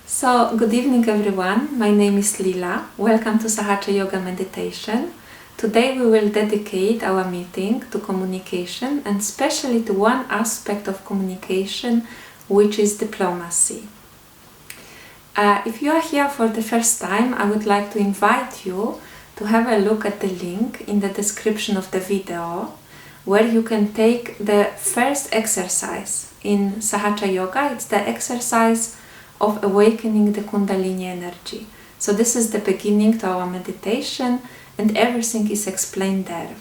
So, good evening everyone, my name is Lila. Welcome to Sahaja Yoga Meditation. Today we will dedicate our meeting to communication and especially to one aspect of communication, which is diplomacy. If you are here for the first time, I would like to invite you to have a look at the link in the description of the video, where you can take the first exercise in Sahaja Yoga. It's the exercise of awakening the Kundalini energy. So this is the beginning to our meditation and everything is explained there.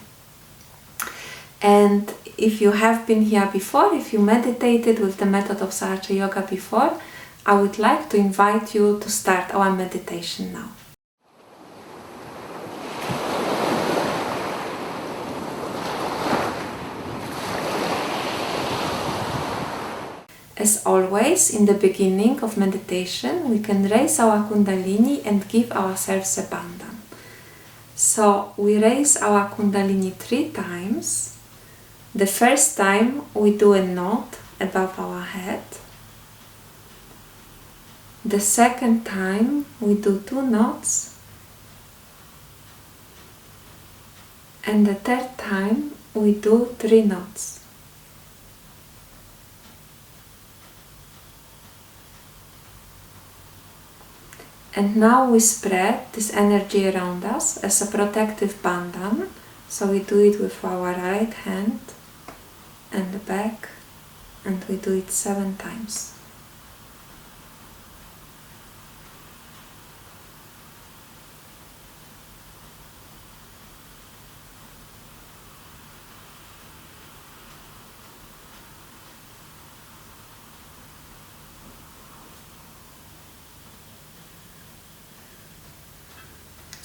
And if you have been here before, if you meditated with the method of Sahaja Yoga before, I would like to invite you to start our meditation now. As always, in the beginning of meditation, we can raise our Kundalini and give ourselves a bandhan. So we raise our Kundalini 3 times. The first time we do a knot above our head. The second time we do 2 knots. And the third time we do 3 knots. And now we spread this energy around us as a protective bandhan. So we do it with our right hand and the back, and we do it 7 times.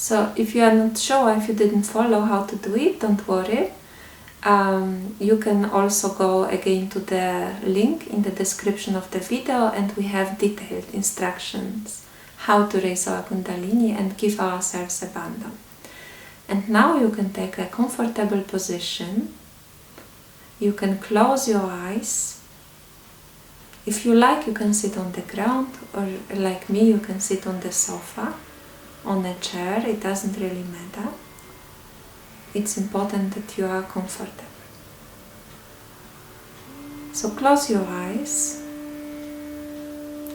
So if you are not sure, if you didn't follow how to do it, don't worry. You can also go again to the link in the description of the video, and we have detailed instructions how to raise our Kundalini and give ourselves a bandhan. And now you can take a comfortable position. You can close your eyes. If you like, you can sit on the ground, or like me, you can sit on the sofa, on a chair. It doesn't really matter. It's important that you are comfortable. So close your eyes.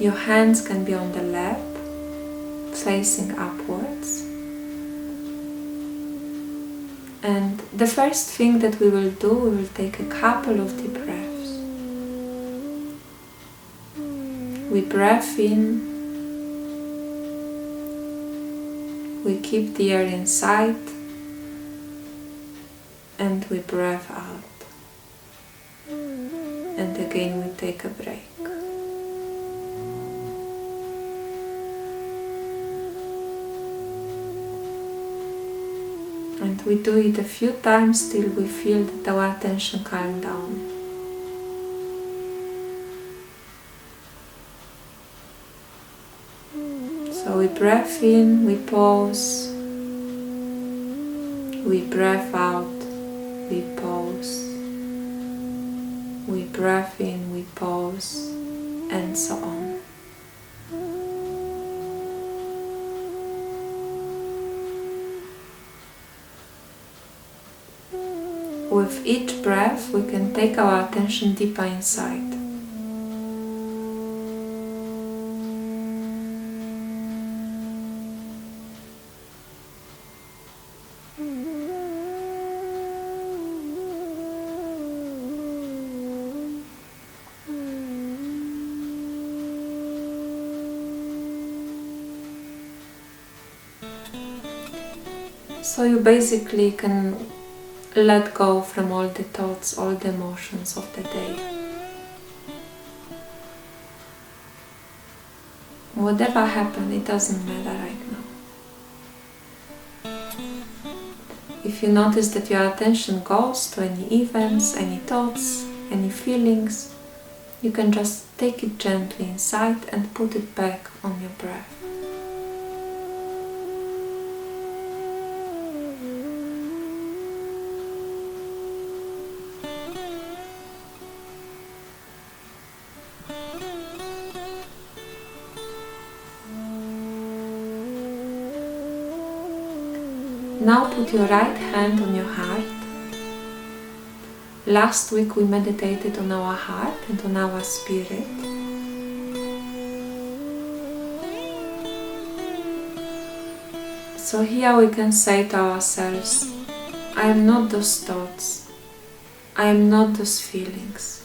Your hands can be on the lap, facing upwards. And the first thing that we will do, we will take a couple of deep breaths. We breathe in. We keep the air inside and we breathe out. And again we take a break. And we do it a few times till we feel that our attention calms down. So we breathe in, we pause, we breathe out, we pause, we breathe in, we pause, and so on. With each breath, we can take our attention deeper inside. So you basically can let go from all the thoughts, all the emotions of the day. Whatever happened, it doesn't matter right now. If you notice that your attention goes to any events, any thoughts, any feelings, you can just take it gently inside and put it back on your breath. Now put your right hand on your heart. Last week we meditated on our heart and on our spirit. So here we can say to ourselves, I am not those thoughts, I am not those feelings.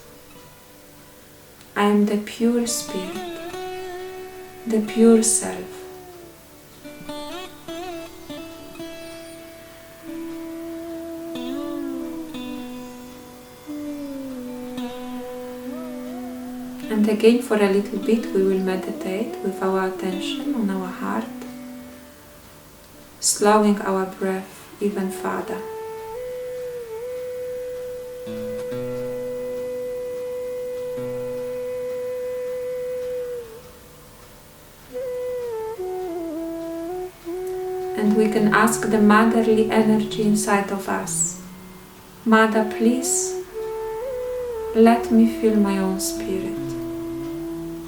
I am the pure spirit, the pure self. And again, for a little bit, we will meditate with our attention on our heart, slowing our breath even further. And we can ask the motherly energy inside of us, Mother, please let me feel my own spirit.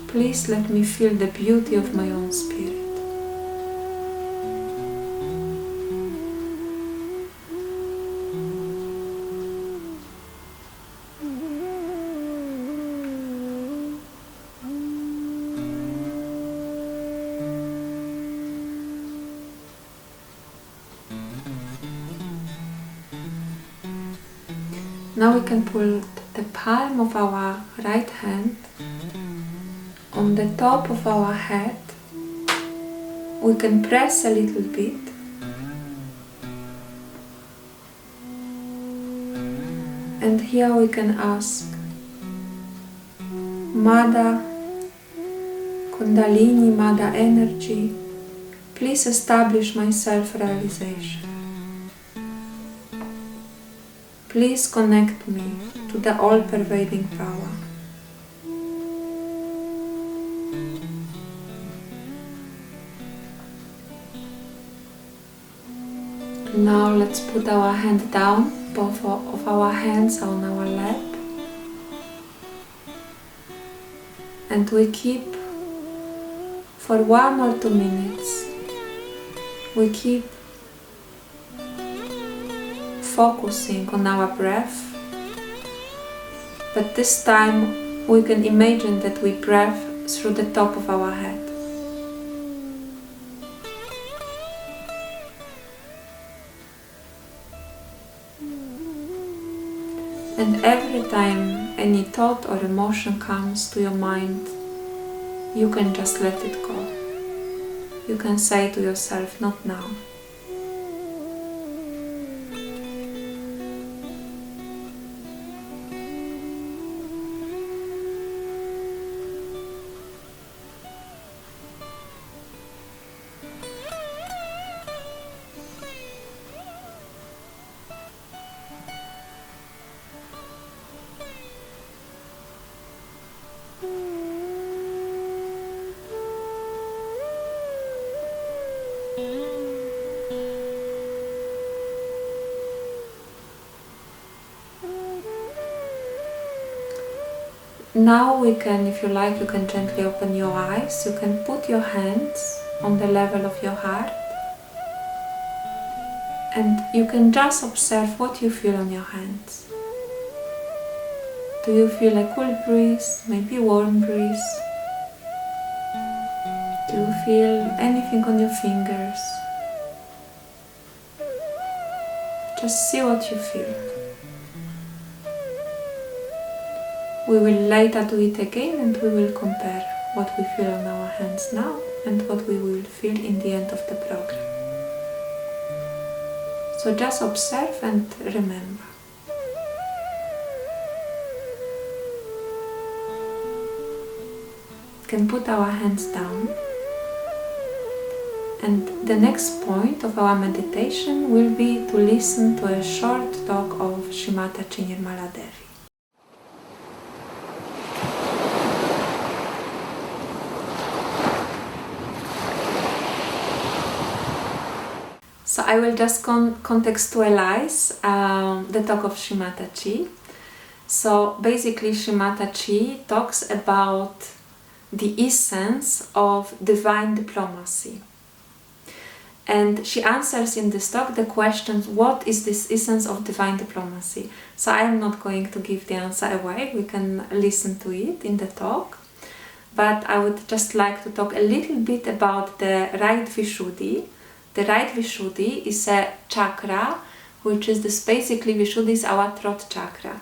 Please let me feel the beauty of my own spirit. Now we can put the palm of our right hand on the top of our head. We can press a little bit. And here we can ask, Mother Kundalini, Mother Energy, please establish my self-realization. Please connect me to the all-pervading power. Now let's put our hand down, both of our hands on our lap, and we keep for 1 or 2 minutes. We keep focusing on our breath, but this time we can imagine that we breathe through the top of our head. And every time any thought or emotion comes to your mind, you can just let it go. You can say to yourself, not now. Now we can, if you like, you can gently open your eyes. You can put your hands on the level of your heart and you can just observe what you feel on your hands. Do you feel a cool breeze, maybe warm breeze? Do you feel anything on your fingers? Just see what you feel. We will later do it again and we will compare what we feel on our hands now and what we will feel in the end of the program. So just observe and remember. We can put our hands down, and the next point of our meditation will be to listen to a short talk of Srimataji Nirmala Devi. So I will just contextualize the talk of Srimataji. So basically Srimataji talks about the essence of divine diplomacy. And she answers in this talk the question, what is this essence of divine diplomacy? So I am not going to give the answer away, we can listen to it in the talk. But I would just like to talk a little bit about the right VISHUDDHI. The right VISHUDDHI is a chakra, which is this basically VISHUDDHI is our throat chakra.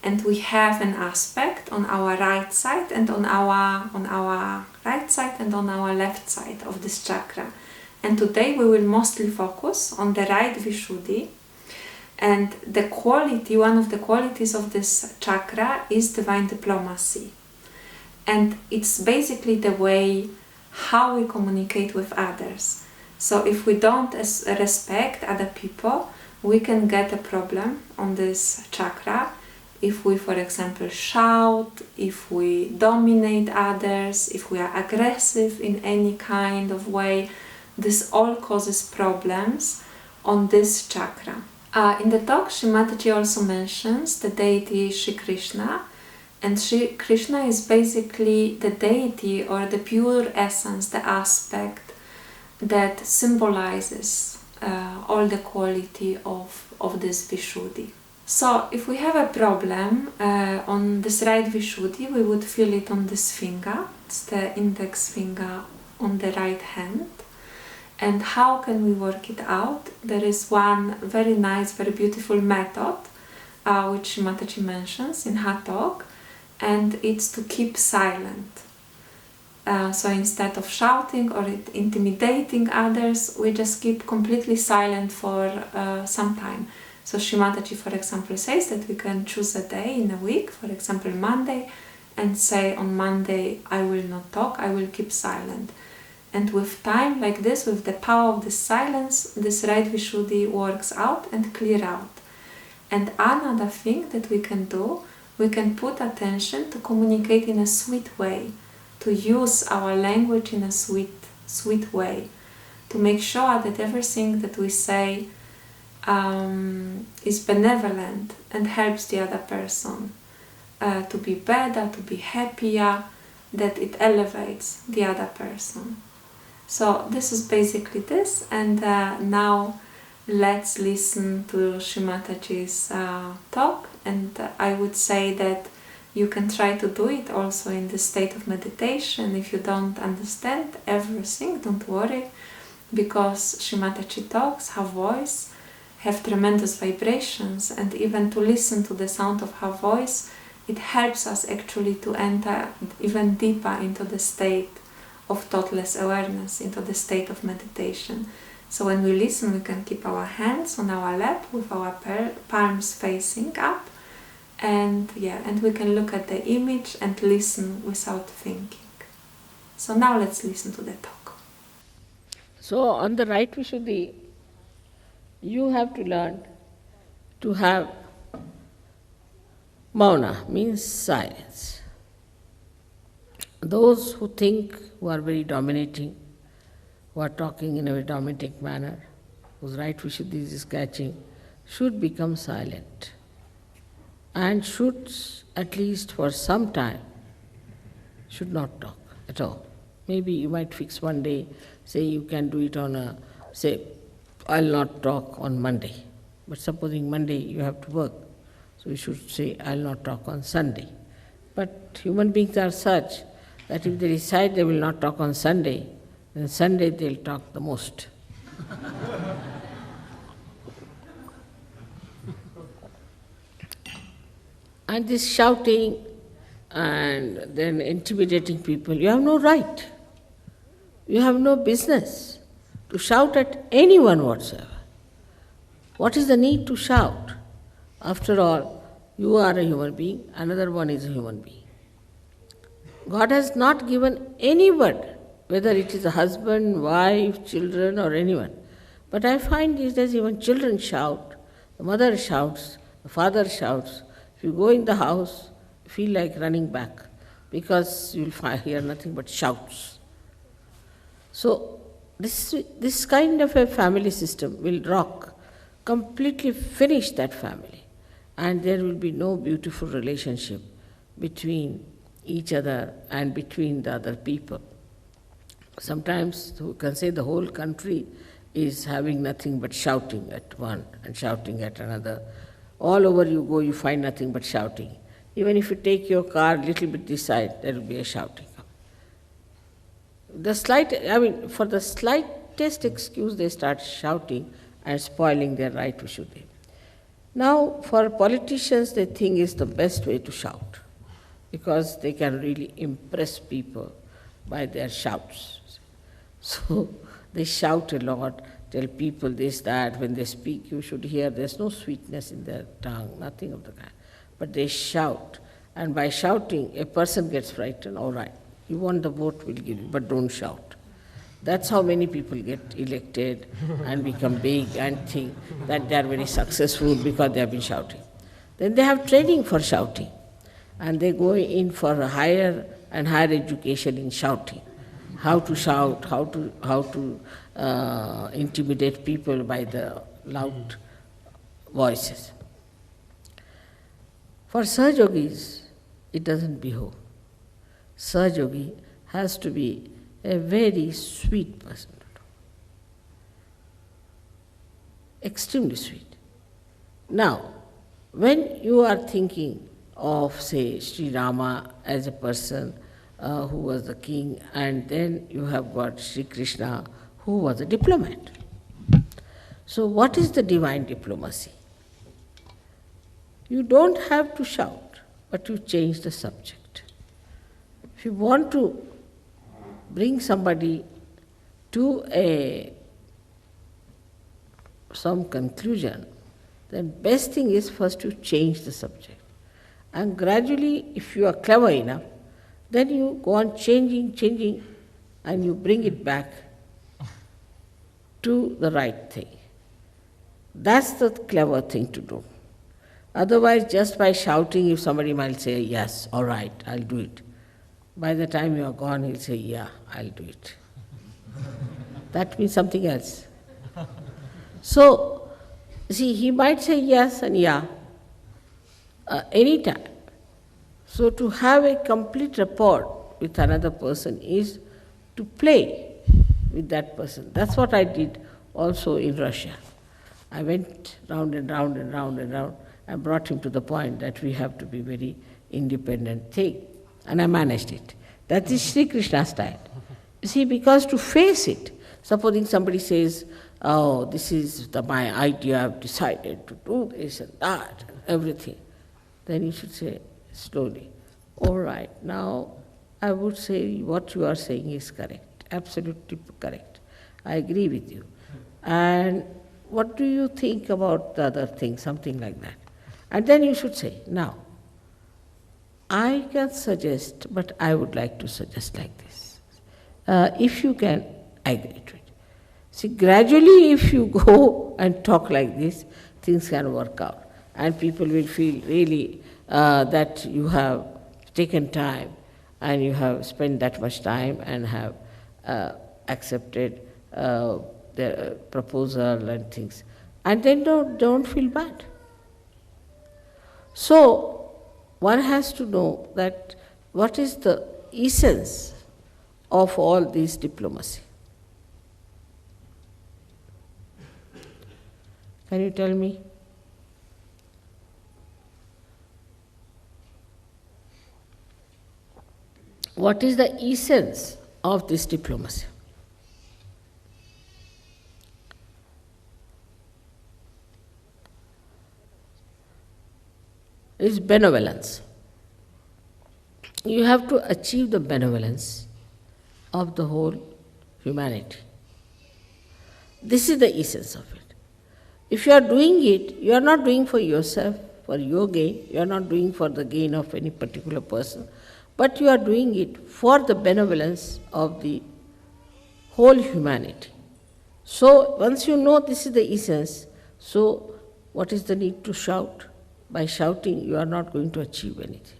And we have an aspect on our right side and on our right side and on our left side of this chakra. And today we will mostly focus on the right VISHUDDHI. And the quality, one of the qualities of this chakra is divine diplomacy. And it's basically the way how we communicate with others. So if we don't respect other people, we can get a problem on this chakra. If we, for example, shout, if we dominate others, if we are aggressive in any kind of way, this all causes problems on this chakra. In the talk, Shri Mataji also mentions the deity Shri Krishna. And Shri Krishna is basically the deity or the pure essence, the aspect that symbolizes all the quality of this VISHUDDHI. So if we have a problem on this right VISHUDDHI, we would feel it on this finger. It's the index finger on the right hand. And how can we work it out? There is one very nice, very beautiful method which Shri Mataji mentions in her talk. And it's to keep silent. So instead of shouting or intimidating others, we just keep completely silent for some time. So Shri Mataji, for example, says that we can choose a day in a week, for example Monday, and say on Monday I will not talk, I will keep silent. And with time like this, with the power of this silence, this right VISHUDDHI works out and clear out. And another thing that we can do, we can put attention to communicate in a sweet way, to use our language in a sweet way, to make sure that everything that we say is benevolent and helps the other person to be better, to be happier, that it elevates the other person. So this is basically this, and now let's listen to Shri Mataji's talk. And I would say that you can try to do it also in the state of meditation. If you don't understand everything, don't worry, because Shri Mataji talks, her voice have tremendous vibrations, and even to listen to the sound of her voice, it helps us actually to enter even deeper into the state of thoughtless awareness, into the state of meditation. So when we listen, we can keep our hands on our lap with our palms facing up, and we can look at the image and listen without thinking. So now let's listen to the talk. So on the right VISHUDDHI, you have to learn to have mauna, means silence. Those who think, who are very dominating, who are talking in a very dominating manner, whose right VISHUDDHI is catching, should become silent and should, at least for some time, should not talk at all. Maybe you might fix one day, say you can do it on I'll not talk on Monday. But supposing Monday you have to work, so you should say, I'll not talk on Sunday. But human beings are such that if they decide they will not talk on Sunday, then Sunday they'll talk the most. And this shouting and then intimidating people, you have no right. You have no business to shout at anyone whatsoever. What is the need to shout? After all, you are a human being, another one is a human being. God has not given anybody, whether it is a husband, wife, children or anyone. But I find these days even children shout, the mother shouts, the father shouts. If you go in the house, you feel like running back because you will hear nothing but shouts. So this kind of a family system will completely finish that family, and there will be no beautiful relationship between each other and between the other people. Sometimes you can say the whole country is having nothing but shouting at one and shouting at another. All over you go, you find nothing but shouting. Even if you take your car a little bit this side, there will be a shouting. For the slightest excuse, they start shouting and spoiling their right VISHUDDHI. Now, for politicians, they think it's the best way to shout, because they can really impress people by their shouts. So they shout a lot, tell people this, that. When they speak, you should hear there's no sweetness in their tongue, nothing of the kind. But they shout, and by shouting, a person gets frightened. All right, you want the vote, we'll give you, but don't shout. That's how many people get elected and become big and think that they are very successful because they have been shouting. Then they have training for shouting, and they go in for a higher and higher education in shouting. How to shout, how to intimidate people by the loud voices. For Sahaja Yogis, it doesn't behove. Sahaja Yogi has to be a very sweet person. Extremely sweet. Now, when you are thinking of, say, Sri Rama as a person who was the king, and then you have got Sri Krishna who was a diplomat. So what is the divine diplomacy? You don't have to shout, but you change the subject. If you want to bring somebody to some conclusion, then best thing is first to change the subject. And gradually, if you are clever enough, then you go on changing, and you bring it back to the right thing. That's the clever thing to do. Otherwise, just by shouting, if somebody might say, yes, all right, I'll do it. By the time you are gone, he'll say, yeah, I'll do it. That means something else. So, see, he might say yes and yeah anytime. So to have a complete rapport with another person is to play with that person. That's what I did also in Russia. I went round and round and round and round and brought him to the point that we have to be very independent thing. And I managed it. That is Sri Krishna style. You see, because to face it, supposing somebody says, oh, this is my idea, I've decided to do this and that and everything, then you should say slowly, all right, now I would say what you are saying is correct, absolutely correct. I agree with you. And what do you think about the other thing, something like that. And then you should say, now, I can suggest, but I would like to suggest like this. If you can, agree to it. See, gradually if you go and talk like this, things can work out. And people will feel really that you have taken time and you have spent that much time and have accepted the proposal and things. And then don't feel bad. So, one has to know that what is the essence of all this diplomacy. Can you tell me? What is the essence of this diplomacy? It's benevolence. You have to achieve the benevolence of the whole humanity. This is the essence of it. If you are doing it, you are not doing for yourself, for your gain, you are not doing for the gain of any particular person, but you are doing it for the benevolence of the whole humanity. So, once you know this is the essence, so what is the need to shout? By shouting, you are not going to achieve anything.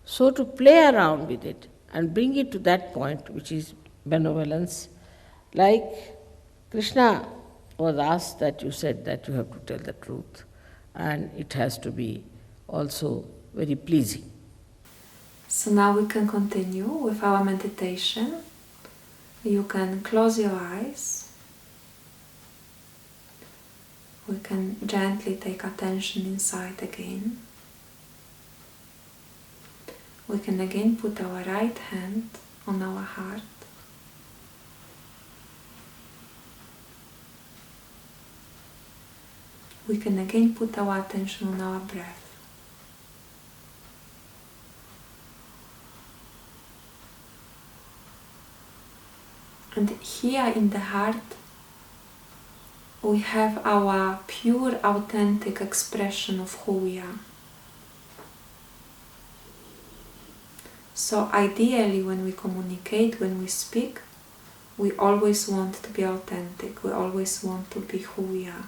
So, to play around with it and bring it to that point, which is benevolence, like Krishna was asked that you said that you have to tell the truth, and it has to be also very pleasing. So now we can continue with our meditation. You can close your eyes We can gently take attention inside again. We can again put our right hand on our heart. We can again put our attention on our breath. And here in the heart, we have our pure, authentic expression of who we are. So ideally, when we communicate, when we speak, we always want to be authentic. We always want to be who we are.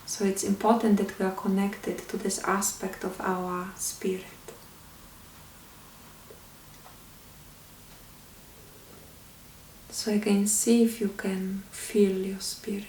So it's important that we are connected to this aspect of our spirit. So again, see if you can feel your spirit.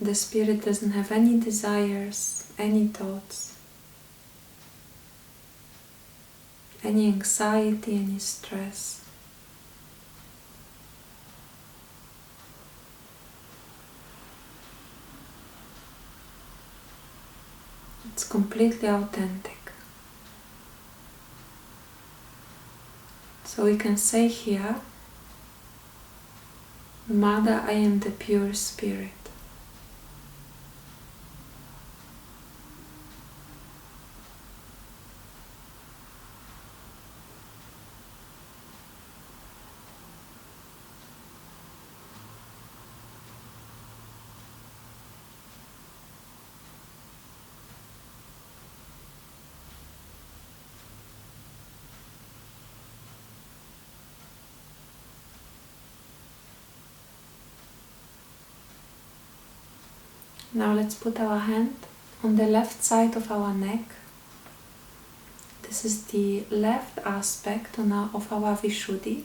The spirit doesn't have any desires, any thoughts, any anxiety, any stress. It's completely authentic. So we can say here, Mother, I am the pure spirit. Now let's put our hand on the left side of our neck. This is the left aspect of our VISHUDDHI.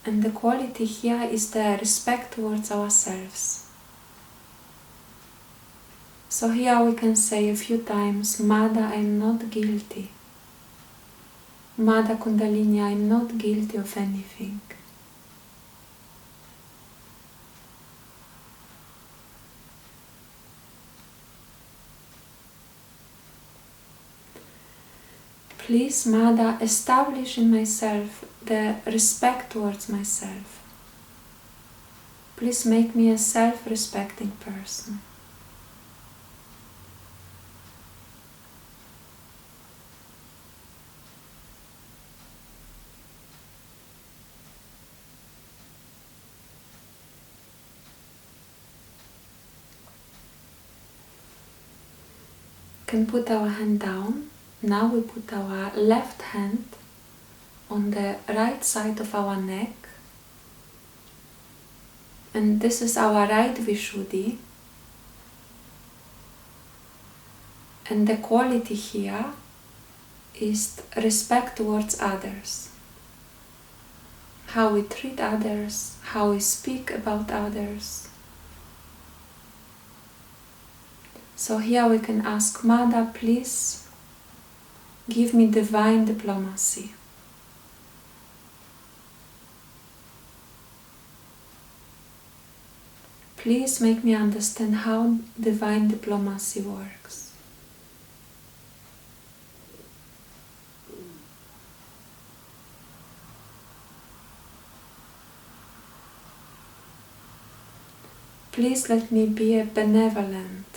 And the quality here is the respect towards ourselves. So here we can say a few times, Mother, I am not guilty. Mother Kundalini, I am not guilty of anything. Please, Mother, establish in myself the respect towards myself. Please make me a self-respecting person. Can put our hand down. Now we put our left hand on the right side of our neck, and this is our right VISHUDDHI, and the quality here is respect towards others. How we treat others, how we speak about others. So here we can ask, Mother, please give me divine diplomacy. Please make me understand how divine diplomacy works. Please let me be a benevolent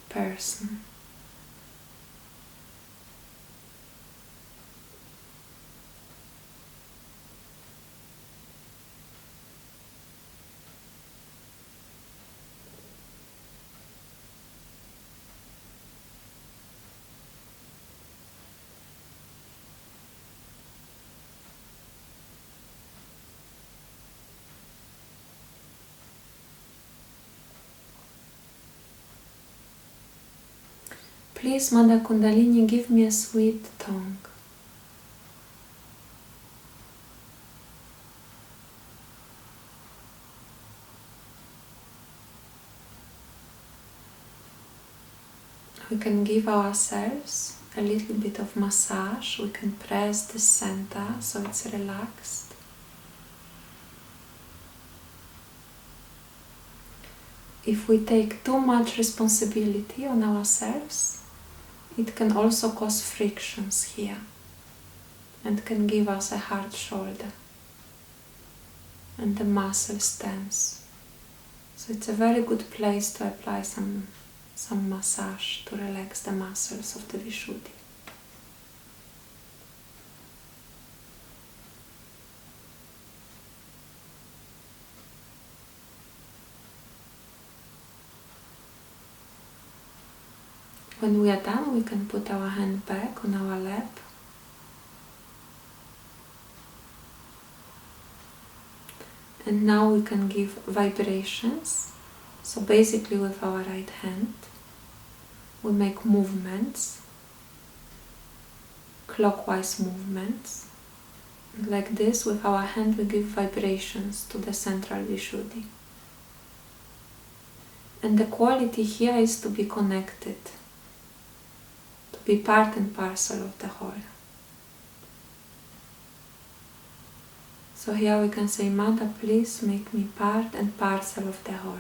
person. Please, Mother Kundalini, give me a sweet tongue. We can give ourselves a little bit of massage. We can press the center so it's relaxed. If we take too much responsibility on ourselves, it can also cause frictions here and can give us a hard shoulder and the muscles tense. So it's a very good place to apply some massage to relax the muscles of the VISHUDDHI. When we are done, we can put our hand back on our lap. And now we can give vibrations. So basically with our right hand, we make movements, clockwise movements. Like this, with our hand we give vibrations to the central VISHUDDHI. And the quality here is to be connected, to be part and parcel of the whole. So here we can say, Mother, please make me part and parcel of the whole.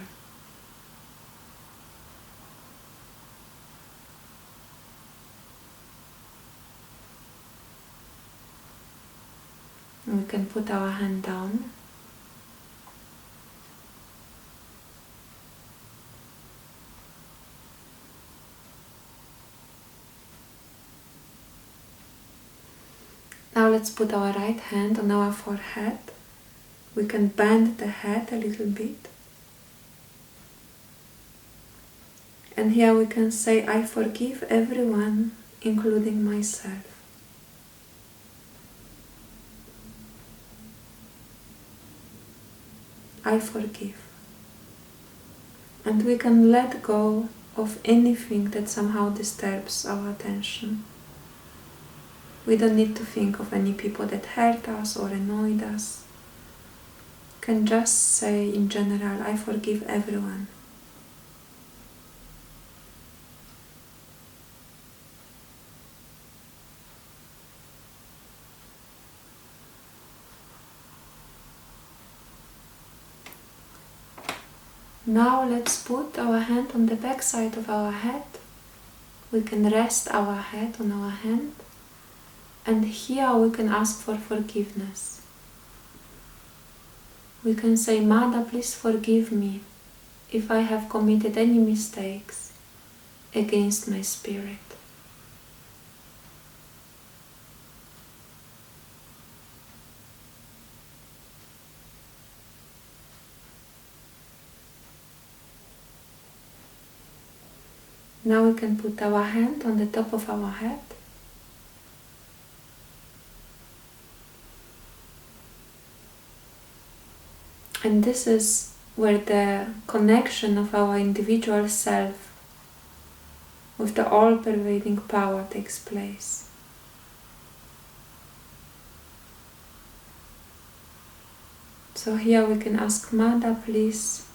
And we can put our hand down. Now let's put our right hand on our forehead. We can bend the head a little bit. And here we can say, I forgive everyone, including myself. I forgive. And we can let go of anything that somehow disturbs our attention. We don't need to think of any people that hurt us or annoyed us. We can just say in general, I forgive everyone. Now let's put our hand on the back side of our head. We can rest our head on our hand. And here we can ask for forgiveness. We can say, Mother, please forgive me if I have committed any mistakes against my spirit. Now we can put our hand on the top of our head. And this is where the connection of our individual self with the all-pervading power takes place. So here we can ask, Mother, please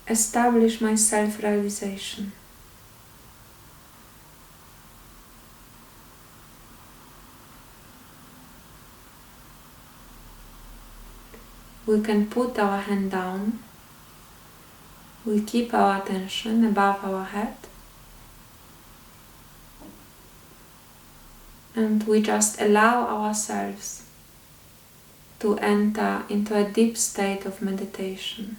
establish my self-realization. We can put our hand down. We keep our attention above our head. And we just allow ourselves to enter into a deep state of meditation.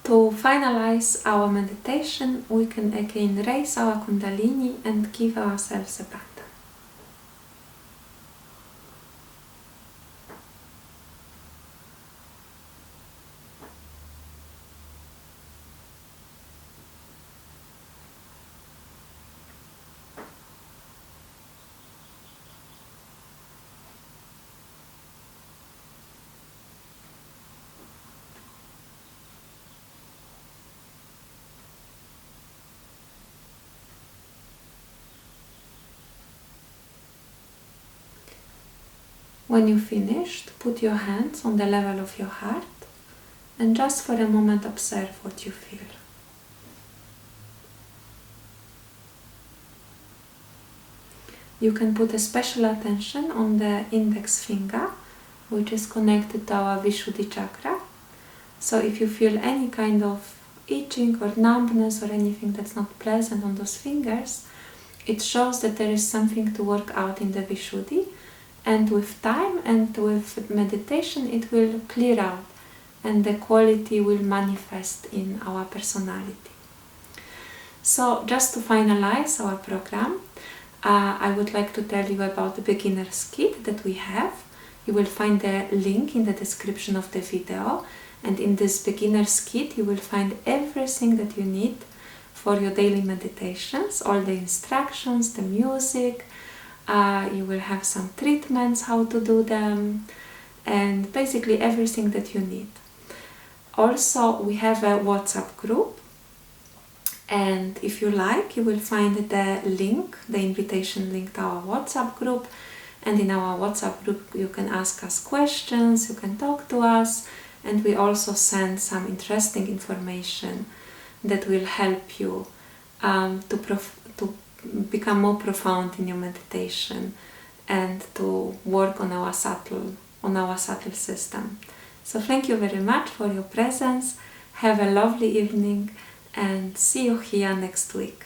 To finalize our meditation, we can again raise our Kundalini and give ourselves a bath. When you finished, put your hands on the level of your heart and just for a moment observe what you feel. You can put a special attention on the index finger, which is connected to our VISHUDDHI chakra. So if you feel any kind of itching or numbness or anything that's not pleasant on those fingers, it shows that there is something to work out in the VISHUDDHI. And with time and with meditation, it will clear out and the quality will manifest in our personality. So just to finalize our program, I would like to tell you about the beginner's kit that we have. You will find the link in the description of the video. And in this beginner's kit, you will find everything that you need for your daily meditations, all the instructions, the music. You will have some treatments, how to do them, and basically everything that you need. Also, we have a WhatsApp group, and if you like, you will find the link, the invitation link to our WhatsApp group. And in our WhatsApp group, you can ask us questions, you can talk to us, and we also send some interesting information that will help you to become more profound in your meditation and to work on our subtle system. So thank you very much for your presence. Have a lovely evening and see you here next week.